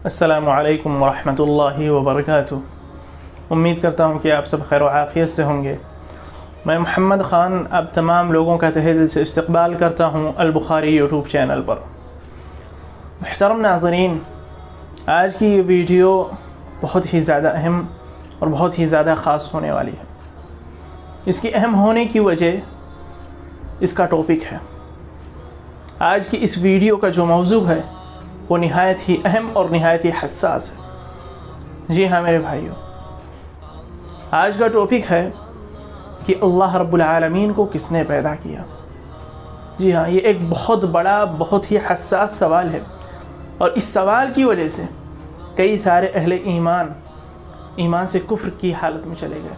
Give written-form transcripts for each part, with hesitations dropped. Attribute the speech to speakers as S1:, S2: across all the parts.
S1: السلام علیکم ورحمة اللہ وبرکاتہ۔ امید کرتا ہوں کہ آپ سب خیر و عافیت سے ہوں گے۔ میں محمد خان اب تمام لوگوں کا تہہ دل سے استقبال کرتا ہوں البخاری یوٹیوب چینل پر۔ محترم ناظرین، آج کی یہ ویڈیو بہت ہی زیادہ اہم اور بہت ہی زیادہ خاص ہونے والی ہے۔ اس کی اہم ہونے کی وجہ اس کا ٹاپک ہے۔ آج کی اس ویڈیو کا جو موضوع ہے وہ نہایت ہی اہم اور نہایت ہی حساس ہے۔ جی ہاں میرے بھائیوں، آج کا ٹاپک ہے کہ اللہ رب العالمین کو کس نے پیدا کیا۔ جی ہاں، یہ ایک بہت بڑا بہت ہی حساس سوال ہے، اور اس سوال کی وجہ سے کئی سارے اہل ایمان سے کفر کی حالت میں چلے گئے۔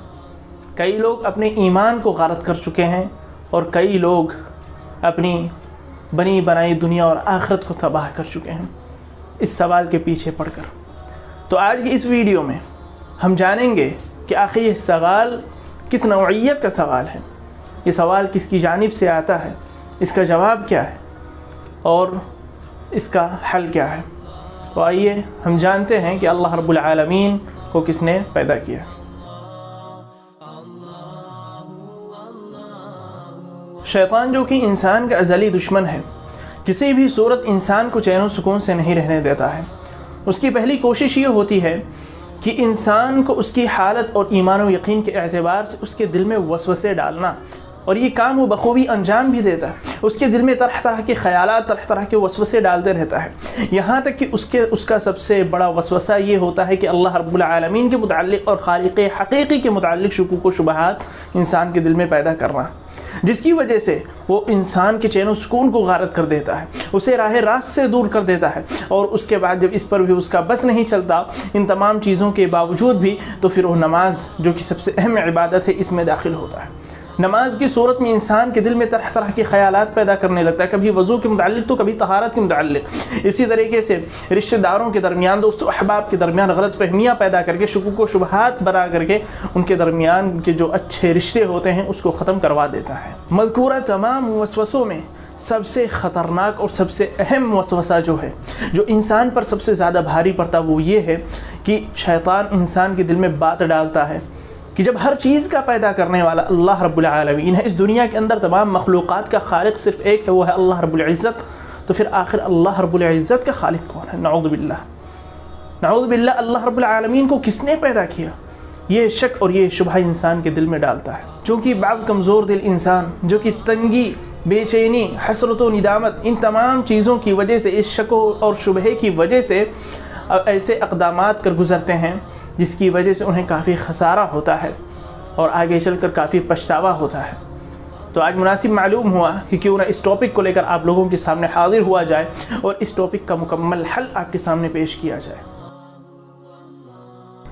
S1: کئی لوگ اپنے ایمان کو غارت کر چکے ہیں، اور کئی لوگ اپنی بنی بنائی دنیا اور آخرت کو تباہ کر چکے ہیں اس سوال کے پیچھے پڑ کر۔ تو آج کی اس ویڈیو میں ہم جانیں گے کہ آخر یہ سوال کس نوعیت کا سوال ہے، یہ سوال کس کی جانب سے آتا ہے، اس کا جواب کیا ہے اور اس کا حل کیا ہے۔ تو آئیے ہم جانتے ہیں کہ اللہ رب العالمین کو کس نے پیدا کیا۔ شیطان، جو کہ انسان کا ازلی دشمن ہے، کسی بھی صورت انسان کو چین و سکون سے نہیں رہنے دیتا ہے۔ اس کی پہلی کوشش یہ ہوتی ہے کہ انسان کو اس کی حالت اور ایمان و یقین کے اعتبار سے اس کے دل میں وسوسے ڈالنا، اور یہ کام وہ بخوبی انجام بھی دیتا ہے۔ اس کے دل میں طرح طرح کے خیالات، طرح طرح کے وسوسے ڈالتے رہتا ہے، یہاں تک کہ اس کا سب سے بڑا وسوسہ یہ ہوتا ہے کہ اللہ رب العالمین کے متعلق اور خالق حقیقی کے متعلق شکوک و شبہات انسان کے دل میں پیدا کرنا، جس کی وجہ سے وہ انسان کے چین و سکون کو غارت کر دیتا ہے، اسے راہ راست سے دور کر دیتا ہے، اور اس کے بعد جب اس پر بھی اس کا بس نہیں چلتا ان تمام چیزوں کے باوجود بھی، تو پھر وہ نماز، جو کہ سب سے اہم عبادت ہے، اس میں داخل ہوتا ہے۔ نماز کی صورت میں انسان کے دل میں طرح طرح کے خیالات پیدا کرنے لگتا ہے، کبھی وضو کے متعلق تو کبھی طہارت کے متعلق۔ اسی طریقے سے رشتہ داروں کے درمیان، دوست و احباب کے درمیان غلط فہمیاں پیدا کر کے، شکوک و شبہات بنا کر کے ان کے درمیان کے جو اچھے رشتے ہوتے ہیں اس کو ختم کروا دیتا ہے۔ مذکورہ تمام وسوسوں میں سب سے خطرناک اور سب سے اہم وسوسہ جو ہے، جو انسان پر سب سے زیادہ بھاری پڑتا، وہ یہ ہے کہ شیطان انسان کے دل میں بات ڈالتا ہے کہ جب ہر چیز کا پیدا کرنے والا اللہ رب العالمین ہے، اس دنیا کے اندر تمام مخلوقات کا خالق صرف ایک ہے، وہ ہے اللہ رب العزت، تو پھر آخر اللہ رب العزت کا خالق کون ہے؟ نعوذ باللہ، نعوذ باللہ، اللہ رب العالمین کو کس نے پیدا کیا؟ یہ شک اور یہ شبہ انسان کے دل میں ڈالتا ہے، چونکہ بعض کمزور دل انسان جو کہ تنگی، بے چینی، حسرت و ندامت، ان تمام چیزوں کی وجہ سے، اس شک اور شبہے کی وجہ سے ایسے اقدامات کر گزرتے ہیں جس کی وجہ سے انہیں کافی خسارہ ہوتا ہے اور آگے چل کر کافی پچھتاوا ہوتا ہے۔ تو آج مناسب معلوم ہوا کہ کیوں نہ اس ٹاپک کو لے کر آپ لوگوں کے سامنے حاضر ہوا جائے اور اس ٹاپک کا مکمل حل آپ کے سامنے پیش کیا جائے۔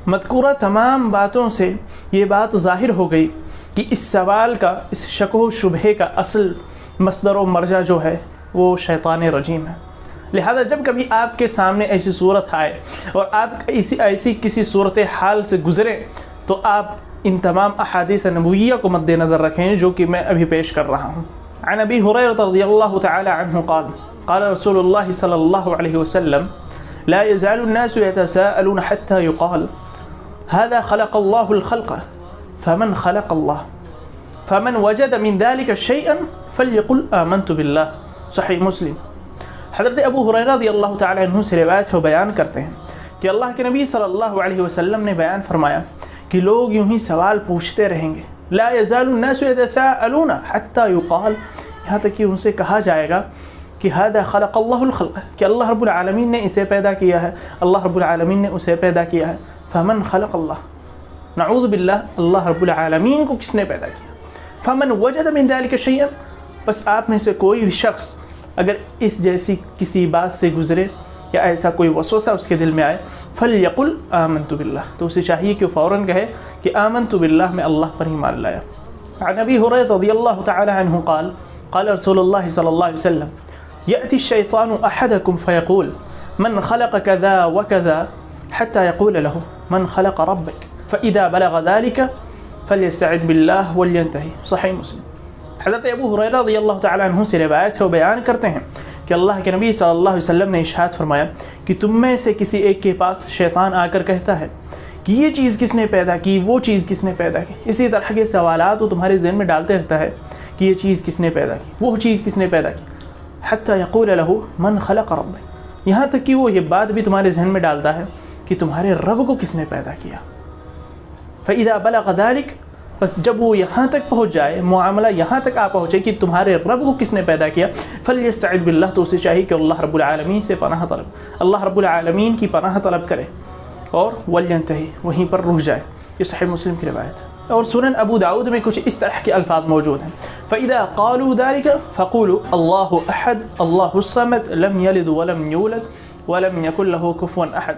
S1: مذکورہ تمام باتوں سے یہ بات ظاہر ہو گئی کہ اس سوال کا، اس شک و شبہے کا اصل مصدر و مرجع جو ہے وہ شیطان رجیم ہے۔ لہذا جب کبھی آپ کے سامنے ایسی صورت آئے اور آپ ایسی کسی صورتحال سے گزریں، تو آپ ان تمام احادیث نبویہ کو مد نظر رکھیں جو کہ میں ابھی پیش کر رہا ہوں۔ عن ابی ہریرہ رضی اللہ تعالی عنہ قال قال رسول اللہ صلی اللہ علیہ وسلم لا يزال الناس يتساءلون حتى يقال هذا خلق الله الخلق فمن خلق الله فمن وجد من ذلك شيئا فليقل آمنت بالله۔ صحیح مسلم۔ حضرت ابو ہریرہ رضی اللہ تعالی عنہ سے روایت ہے، بیان کرتے ہیں کہ اللہ کے نبی صلی اللہ علیہ وسلم نے بیان فرمایا کہ لوگ یوں ہی سوال پوچھتے رہیں گے، لا يزال الناس يتساءلون حتى يقال، یہاں تک کہ ان سے کہا جائے گا کہ هذا خلق الله الخلق، کہ اللہ رب العالمین نے اسے پیدا کیا ہے، اللہ رب العالمین نے اسے پیدا کیا ہے۔ فمن خلق اللہ، نعوذ باللہ، اللہ رب العالمین کو کس نے پیدا کیا؟ فمن وجد من ذلك شيئا، بس آپ میں سے کوئی بھی شخص اگر اس جیسی کسی بات سے گزرے یا ایسا کوئی وسوسہ اس کے دل میں آئے، فَلْيَقُلْ آمَنْتُ بِاللَّهِ، تو اسے چاہیے کہ فوراً کہے کہ آمنت باللہ، میں اللہ پر ایمان لایا۔ عن ابی ہریرہ رضی اللہ تعالی عنہ قال قال رسول اللہ صلی اللہ علیہ وسلم يأتي الشيطان أحدكم فيقول من خلق كذا وكذا حتى يقول له من خلق ربك فإذا بلغ ذلك فليستعذ بالله ولينتهي۔ صحیح مسلم۔ حضرت ابو ہریرہ رضی اللہ تعالی عنہ سے روایت ہے، وہ بیان کرتے ہیں کہ اللہ کے نبی صلی اللہ علیہ وسلم نے ارشاد فرمایا کہ تم میں سے کسی ایک کے پاس شیطان آ کر کہتا ہے کہ یہ چیز کس نے پیدا کی، وہ چیز کس نے پیدا کی، اسی طرح کے سوالات وہ تمہارے ذہن میں ڈالتے رہتا ہے کہ یہ چیز کس نے پیدا کی، وہ چیز کس نے پیدا کی، حتی یقول له من خلق ربک، یہاں تک کہ وہ یہ بات بھی تمہارے ذہن میں ڈالتا ہے کہ تمہارے رب کو کس نے پیدا کیا۔ فَإِذَا بَلَغَ ذَلِكَ، بس جب وہ یہاں تک پہنچ جائے، معاملہ یہاں تک آ پہنچے کہ تمہارے رب کو کس نے پیدا کیا، فَلْيَسْتَعِذْ بِاللَّهِ، تو اسے چاہیے کہ اللہ رب العالمین سے پناہ طلب، اللہ رب العالمین کی پناہ طلب کرے، اور وَلْيَنْتَهِ، وہیں پر رک جائے۔ یہ صحیح مسلم کی روایت ہے۔ اور سنن ابو داؤد میں کچھ اس طرح کے الفاظ موجود ہیں، فَإِذَا قَالُوا ذَلِكَ فَقُولُوا اللَّهُ أَحَدٌ اللَّهُ الصَّمَدُ لَمْ يَلِدْ وَلَمْ يُولَدْ وَلَمْ يَكُنْ لَهُ كُفُوًا أَحَدٌ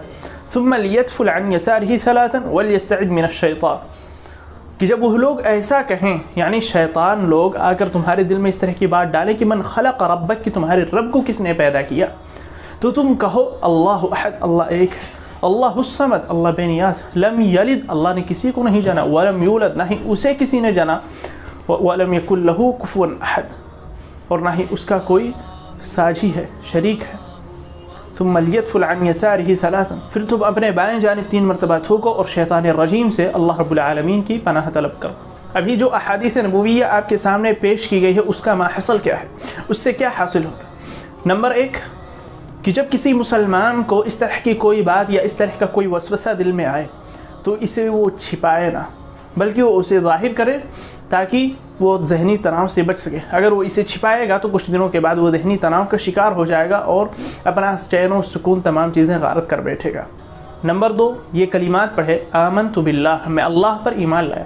S1: ثُمَّ لِيَدْفُلْ عَنْ يَسَارِهِ ثَلَاثًا وَلْيَسْتَعِذْ مِنَ الشَّيْطَانِ، کہ جب وہ لوگ ایسا کہیں، یعنی شیطان لوگ آ کر تمہارے دل میں اس طرح کی بات ڈالیں کہ من خلق ربک، کہ تمہارے رب کو کس نے پیدا کیا، تو تم کہو اللہ احد، اللہ ایک ہے، اللہ الصمد، اللہ بے نیاز، لم یلد، اللہ نے کسی کو نہیں جانا، ولم یولد، نہ ہی اسے کسی نے جانا، ولم یکن لہ کفوا احد، اور نہ ہی اس کا کوئی ساجی ہے، شریک ہے۔ ثم لیدفل عن یسارہ ثلاثا، پھر تم اپنے بائیں جانب 3 مرتبہ تھوکو اور شیطان الرجیم سے اللہ رب العالمین کی پناہ طلب کرو۔ ابھی جو احادیث نبویہ آپ کے سامنے پیش کی گئی ہے اس کا ماحصل کیا ہے، اس سے کیا حاصل ہوتا؟ نمبر 1 کہ جب کسی مسلمان کو اس طرح کی کوئی بات یا اس طرح کا کوئی وسوسہ دل میں آئے تو اسے وہ چھپائے نہ، بلکہ وہ اسے ظاہر کرے تاکہ وہ ذہنی تناؤ سے بچ سکے۔ اگر وہ اسے چھپائے گا تو کچھ دنوں کے بعد وہ ذہنی تناؤ کا شکار ہو جائے گا اور اپنا چین و سکون تمام چیزیں غارت کر بیٹھے گا۔ نمبر 2 یہ کلمات پڑھے، آمنت باللہ، میں اللہ پر ایمان لایا۔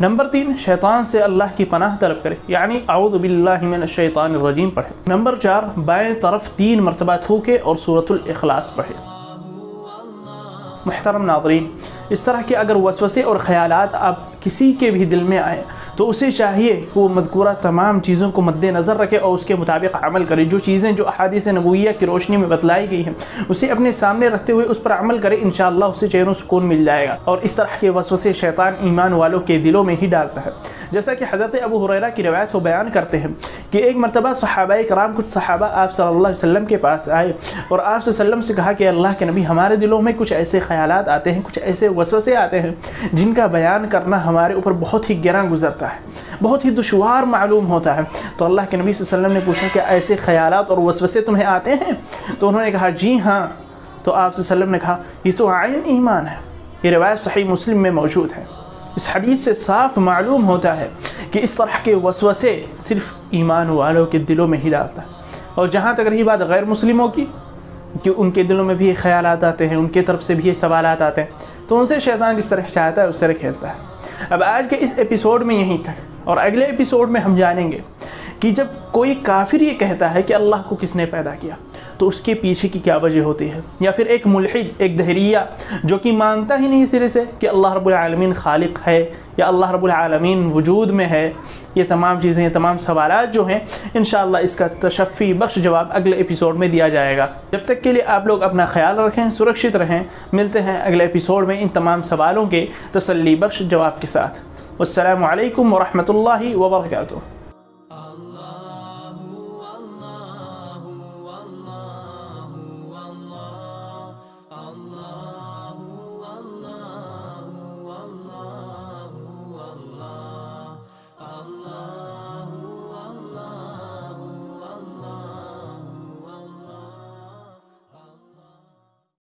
S1: نمبر 3 شیطان سے اللہ کی پناہ طلب کرے، یعنی اعوذ باللہ من الشیطان الرجیم پڑھے۔ نمبر 4 بائیں طرف 3 مرتبہ تھوکے اور سورۃ الاخلاص پڑھے۔ محترم ناظرین، اس طرح کے اگر وسوسے اور خیالات آپ کسی کے بھی دل میں آئیں تو اسے چاہیے کہ وہ مذکورہ تمام چیزوں کو مد نظر رکھے اور اس کے مطابق عمل کرے۔ جو چیزیں جو احادیث نبویہ کی روشنی میں بتلائی گئی ہیں اسے اپنے سامنے رکھتے ہوئے اس پر عمل کرے، انشاءاللہ اسے چین و سکون مل جائے گا۔ اور اس طرح کے وسوسے شیطان ایمان والوں کے دلوں میں ہی ڈالتا ہے، جیسا کہ حضرت ابو ہریرہ کی روایت وہ بیان کرتے ہیں کہ ایک مرتبہ صحابہ کرام، کچھ صحابہ آپ صلی اللہ علیہ وسلم کے پاس آئے اور آپ صلی اللہ علیہ وسلم سے کہا کہ اللہ کے نبی، ہمارے دلوں میں کچھ ایسے خیالات آتے ہیں، کچھ ایسے وسوسے آتے ہیں جن کا بیان کرنا ہمارے اوپر بہت ہی گراں گزرتا ہے، بہت ہی دشوار معلوم ہوتا ہے۔ تو اللہ کے نبی صلی اللہ علیہ وسلم نے پوچھا کہ ایسے خیالات اور وسوسے تمہیں آتے ہیں؟ تو انہوں نے کہا جی ہاں۔ تو آپ صلی اللہ علیہ وسلم نے کہا یہ تو عین ایمان ہے۔ یہ روایت صحیح مسلم میں موجود ہے۔ اس حدیث سے صاف معلوم ہوتا ہے کہ اس طرح کے وسوسے صرف ایمان والوں کے دلوں میں ہی ڈالتا ہے۔ اور جہاں تک رہی بات غیر مسلموں کی کہ ان کے دلوں میں بھی خیالات آتے ہیں، ان کے طرف سے بھی یہ سوالات آتے ہیں، تو ان سے شیطان جس طرح چاہتا ہے اس طرح کھیلتا ہے۔ اب آج کے اس ایپیسوڈ میں یہیں تک، اور اگلے ایپیسوڈ میں ہم جانیں گے کہ جب کوئی کافر یہ کہتا ہے کہ اللہ کو کس نے پیدا کیا تو اس کے پیچھے کی کیا وجہ ہوتی ہے، یا پھر ایک ملحد، ایک دہریہ جو کہ مانتا ہی نہیں سرے سے کہ اللہ رب العالمین خالق ہے یا اللہ رب العالمین وجود میں ہے۔ یہ تمام چیزیں، یہ تمام سوالات جو ہیں انشاءاللہ اس کا تشفی بخش جواب اگلے ایپیسوڈ میں دیا جائے گا۔ جب تک کے لیے آپ لوگ اپنا خیال رکھیں، سرکشت رہیں، ملتے ہیں اگلے ایپیسوڈ میں ان تمام سوالوں کے تسلی بخش جواب کے ساتھ۔ والسلام علیکم ورحمۃ اللہ وبرکاتہ۔